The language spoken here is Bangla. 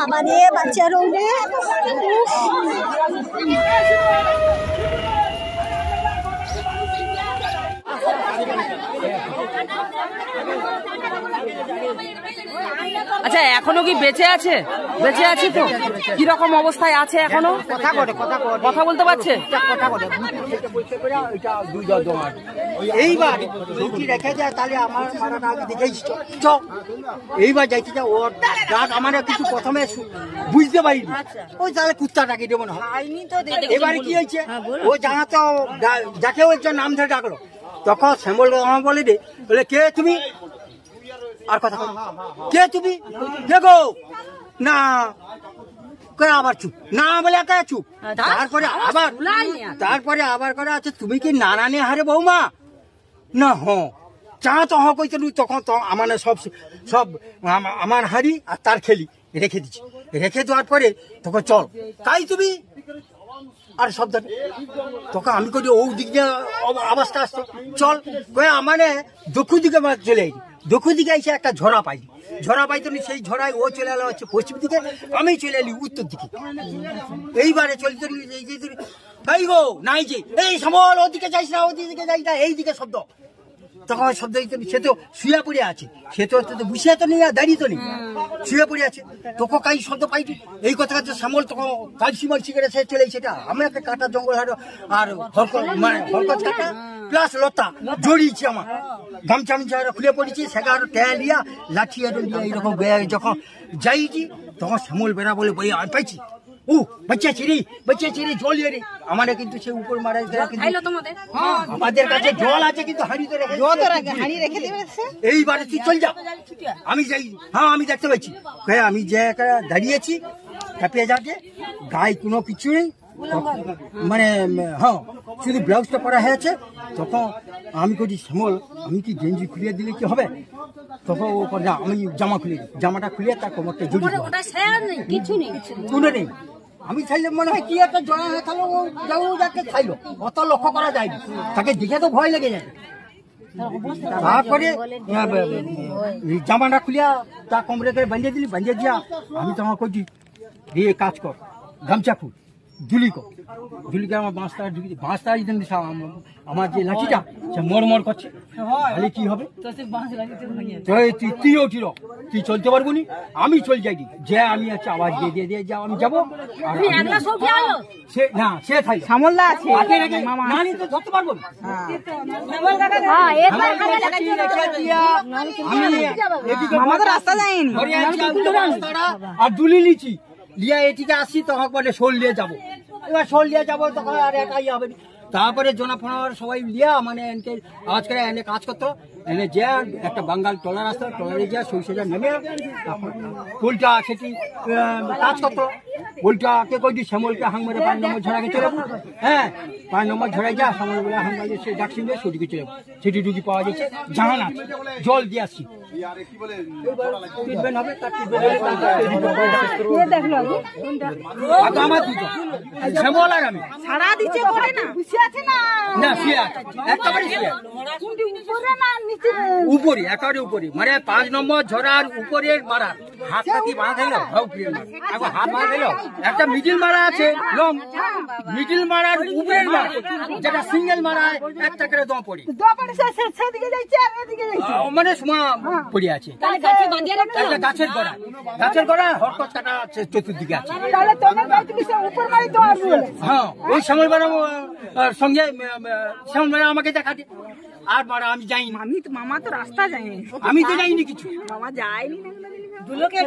বাবা রে বাচ্চা রোগে আচ্ছা এখনো কি বেঁচে আছে? বেঁচে আছে তো? কি রকম অবস্থায় আছে এখনো? কথা বলতে পারছে? এইবার রুটি রেখে যায় তাহলে আমার মারাটা আগে দেখেছি এইবার যাইতে যা ওর ডাক আমার কিছু প্রথমে বুঝতে পারিনি ওই তাহলে কুত্তাটাকে দেবো না। এবারে কি হয়েছে ও জানা তো যাকে ওই নাম ধরে ডাকলো তখন শ্যামল আমার বলে দে বলে কে তুমি আর কথা কে তুমি দেখো না আবার চুপ না বলে চুপ তারপরে আবার করে আছে তুমি কি নারানি হারে বৌমা না চা তো কইতে তখন তো আমার সব আমার হাড়ি আর তার খেলি রেখে দিচ্ছি রেখে দেওয়ার পরে তখন চল তাই তুমি আর শব্দ তখন আমি করি ও দিক দিয়ে অবস্থা আসছে চল মানে দক্ষিণ দিকে চলে আইনি দক্ষিণ দিকে এসে একটা ঝরা পাইনি ঝরা পাইতো সেই ঝড়ায় ও চলে এলো হচ্ছে পশ্চিম দিকে আমি চলে এলি উত্তর দিকে এইবারে চলতে তাই গো নাই যে এই সমল ওদিকে যাইস না ওদিকে যাইস না এইদিকে শব্দ তখন শব্দ সে তো শুয়ে পড়ে আছে সে তো বসিয়া তো নেই আর দাঁড়িয়ে তো নেই শুয়ে পড়ে আছে তখন কাই শব্দ পাইছি এই কথা শ্যামল তখন কালসি মালসি করে সে চলে সেটা আমি একটা কাটা জঙ্গল হারো আর হরকত কাটা প্লাস লতা জড়িয়েছি আমার গামছা খুলে পড়েছি সেগারো ট্যাঁ লিয়া লাঠি লিয়া এইরকম যখন যাইছি তখন শ্যামল বেড়া বলে বই আর পাইছি ও বাচ্চা চিড়ি জল রে আমার কিন্তু সে উপর মারা আমাদের কাছে জল আছে কিন্তু হাঁড়ি রেখে এইবারে তুই চল যা আমি যাই আমি দেখতে পাচ্ছি আমি যে দাঁড়িয়েছি কাপিয়ে যাকে গায়ে কোনো কিছু নেই মানে শুধু ব্লাউজটা পরা হয়েছে তখন আমি করি শ্যামল আমি কি গেঞ্জি খুলিয়ে দিলে কি হবে তখন ও না আমি জামা খুলে দিই জামাটা খুলে তার কোমরটা জড়িয়ে কোনো নেই আমি চাইলে মনে হয় কি একটা জড়া হয়ে থাকলো ও যাও যাকে খাইলো অত লক্ষ্য করা যায়নি তাকে দেখে তো ভয় লেগে যাবে তারপরে জামাটা খুলিয়া তা কোমরে করে বাঁধিয়ে দিলি বাঁধিয়ে দিয়া আমি তোমার করছি দিয়ে কাজ কর গামছা খুল ধুলিকে আমার বাঁশটা আমার যে লাঠিটা সে মর করছে তাহলে কি হবে তুই চলতে পারবো নি আমি চল যাই যে আমি আছি আওয়াজ দিয়ে যাও আমি যাবো সে থাই সামলদা আছে ধরতে পারবো আর দুলি লিচি লিয়া এটিকে আসি তখন বলে শোল নিয়ে যাবো এবার শোল নিয়ে যাবো তখন আর একাই হবে তারপরে জোনা ফোনার সবাই লিয়া মানে এনকে আওয়াজ করে এনে কাজ করতো এনে যে একটা বাঙ্গাল ট্রলার আসতো ট্রলারে যা সরিষা নেমে পোলটা সেটি কাজ করতো পোলটাকে কই দিই শ্যামলকে হাং মেরে 5 নম্বর ঝড়াকে চলে 5 নম্বর ঝড়াই যা শ্যামল বলে হাং মারে সে ডাকসিন দিয়ে সেদিকে চলে সেটি ডুগি পাওয়া যাচ্ছে জাহান আছে জল দিয়ে আসছি শ্যামল আর আমি সারা দিচ্ছে উপরে একেবারে উপরে মানে 5 নম্বর ঝড়ার উপরের মারা হাতটা কি বাঁধাইল হাত বাঁধাইল একটা মিডিল মারা আছে লং মিডিল মারার উপরের মারা যেটা সিঙ্গেল মারায় একটা করে দম পড়ি মানে পড়ে আছে একটা গাছের গোড়া হরকত কাটা চতুর্দিকে আছে ওই শ্যামল মারা সঙ্গে শ্যামল মারা আমাকে দেখাতে আর মারা আমি যাইনি মামা তো রাস্তা যায়নি আমি তো যাইনি কিছু মামা যায়নি দুলোকে